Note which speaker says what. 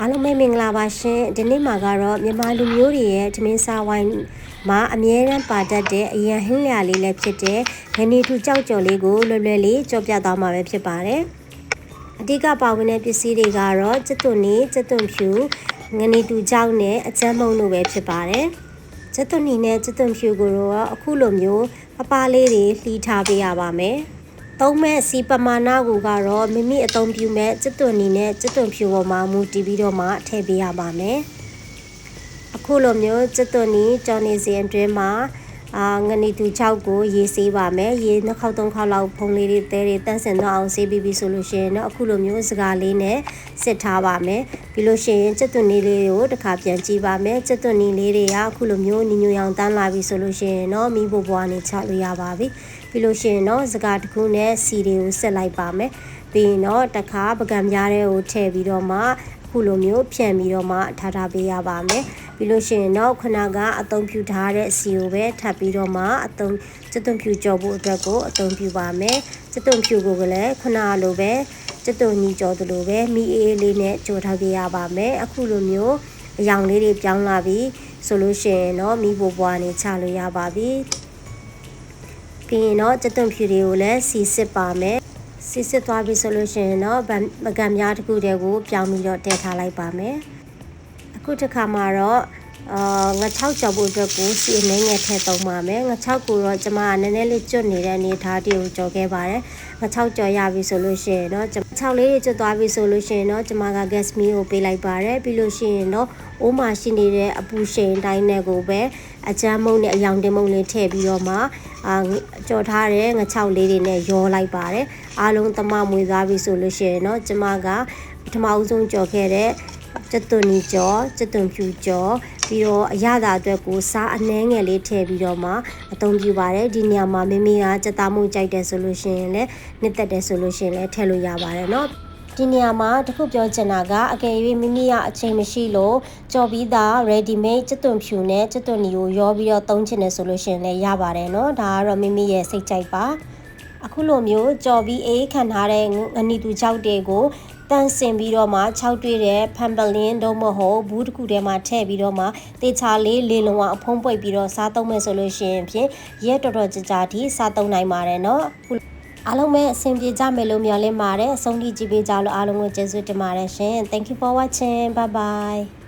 Speaker 1: အားလုံးပဲမင်္ဂလာပါရှင်ဒီနေ့မှာကတော့မြန်မာလူမျိုးတွေရဲ့ထမင်းစားဝိုင်းမှာအမြဲတမ်းပါတတ်တဲ့အရန်ဟင်းလျာလေးလည်းဖြစ်တဲ့ဂနီထူကြောက်ကြော်လေးကိုလွယ်လွယ်လေးကြော်ပြသွားမှာပဲဖြစ်ပါတယ်အဓိကပါဝင်တဲ့ပစ္စည်းတွေကတော့ကျက်သွန်နီကျက်သွန်ဖြူဂနီထူကြောက်နဲ့အကျန်းမုံတို့ပဲဖြစ်ပါတယ်ကျက်သွန်နီနဲ့ကျက်သွန်ဖြူကိုတော့အခုလိုမျိုးပပလေးတွေလှီးထားပေးရပါမယ်သုံးမဲ့စီပမာဏကိုကတော့မိမိအသုံးပြုမဲ့ကျက်သွန်နီနဲ့ကျက်သွန်ဖြူပေါ်မှာမူတည်ပြီးတော့မှထည့်ပေးရပါမယ်အခုလိုမျိုးကျက်သွန်နီကြော်နေစဉ်အတွင်းမှာငနီတူ6ကိုရေဆေးပါမယ်ရေ2ခေါက်3ခေါက်လောက်ဖုံးလေးတွေတဲတွေတန့်စင်တော့အောင်ဆေးပြီးပြီဆိုလို့ရှိရင်တော့အခုလိုမျိုးစကားလေးနဲ့စစ်ထားပါမယ်ပြီးလို့ရှိရင်ကျက်သွန်နီလေးကိုတစ်ခါပြန်ကြည့်ပါမယ်ကျက်သွန်နီလေးတွေကအခုလိုမျိုးညညရောင်တန်းလာပြီဆိုလို့ရှိရင်တော့မီးဘိုးဘွားနေချလို့ရပါပြီပြီးလို့ရှိရင်တော့စကားတစ်ခုနဲ့စီတွေကိုဆက်လိုက်ပါမယ်ပြီးရင်တော့တစ်ခါပကံပြားတွေကိုထည့်ပြီးတော့မှအခုလိုမျိုးဖြန့်ပြီးတော့မှထားပေးရပါမယ်ပြီးလို့ရှိရင်တော့ခုနကအသုံးပြုထားတဲ့စီကိုပဲထပ်ပြီးတော့မှကျက်သွန်ဖြူကြော်ဖို့အတွက်ကိုအသုံးပြုပါမယ်ကျက်သွန်ဖြူကိုလည်းခုနလိုပဲကျက်သွန်ညီကြော်သလိုပဲမီအေးလေးနဲ့ကြော်ထားပေးရပါမယ်အခုလိုမျိုးအယောင်လေးတွေပြောင်းလာပြီဆိုလို့ရှိရင်တော့မီးဘိုးဘွားနေချလို့ရပါပြီပြီးရင်တော့ကျက်သွန်ဖြူတွေကိုလည်းစီစစ်ပါမယ်စီစစ်သွားပြီဆိုလို့ရှိရင်တော့ပကံများတစ်ခုတည်းကိုပြောင်းပြီးတော့တည်ထားလိုက်ပါမယ်အခုတစ်ခါမှာတော့ငါ6ကြော်ဖို့အတွက်ကိုစီအနေငယ်ထည့်သုံးပါမယ်ငါ6ကိုတော့ကျွန်မကနည်းနည်းလေးကျွတ်နေတဲ့အနေထားတည်းကိုကြော်ခဲ့ပါတယ်ငါ6ကြော်ရပြီဆိုလို့ရှိရင်တော့6လေးကျွတ်သွားပြီဆိုလို့ရှိရင်တော့ကျွန်မက gas မီးကိုပေးလိုက်ပါတယ်ပြီးလို့ရှိရင်တော့အိုးမှာရှိနေတဲ့အပူရှိန်တိုင်းနဲ့ကိုပဲအချမ်းမုံနဲ့အယောင်တင်မုံလေးထည့်ပြီးတော့မှကြော်ထားတဲ့ငါ6လေးတွေနဲ့ရောလိုက်ပါတယ်အားလုံးသမမွေသွားပြီဆိုလို့ရှိရင်တော့ကျွန်မကပထမဦးဆုံးကြော်ခဲ့တဲ့ကျက်သွန်နီကြော်ကျက်သွန်ဖြူကြော်ပြီးတော့အရသာအတွက်ကိုစားအနှဲငယ်လေးထည့်ပြီးတော့မှအသုံးပြုပါတယ်ဒီနေရာမှာမိမိကကြက်သားမှုကြိုက်တယ်ဆိုလို့ရှိရင်လည်းနှစ်သက်တယ်ဆိုလို့ရှိရင်လည်းထည့်လို့ရပါတယ်เนาะဒီနေရာမှာတခုပြောချင်တာကအကယ်၍မိမိကအချိန်မရှိလို့ကြော်ပြီးသား ready made ကျက်သွန်ဖြူနဲ့ကျက်သွန်နီကိုရောပြီးတော့သုံးချင်တယ်ဆိုလို့ရှိရင်လည်းရပါတယ်เนาะဒါကတော့မိမိရဲ့စိတ်ကြိုက်ပါအခုလိုမျိုးကြော်ပြီးအေးခံထားတဲ့ငနီတူ6တွေကိုတန်းစင်ပြီးတော့မှ6တွေ့တဲ့ဖန်ပလင်းတော့မဟုတ်ဘူးတစ်ခုထဲမှာထည့်ပြီးတော့မှတေချာလေးလေလုံးအောင်အဖုံးပွိတ်ပြီးတော့စားသုံးမယ်ဆိုလို့ရှိရင်ဖြင့်ရဲတော်တော်ကြာထိစားသုံးနိုင်ပါတယ်เนาะအားလုံးပဲအဆင်ပြေကြမယ်လို့မျှော်လင့်ပါတယ်အဆုံးထိကြည့်ပေးကြလို့အားလုံးကိုကျေးဇူးတင်ပါတယ်ရှင် Thank you for watching bye bye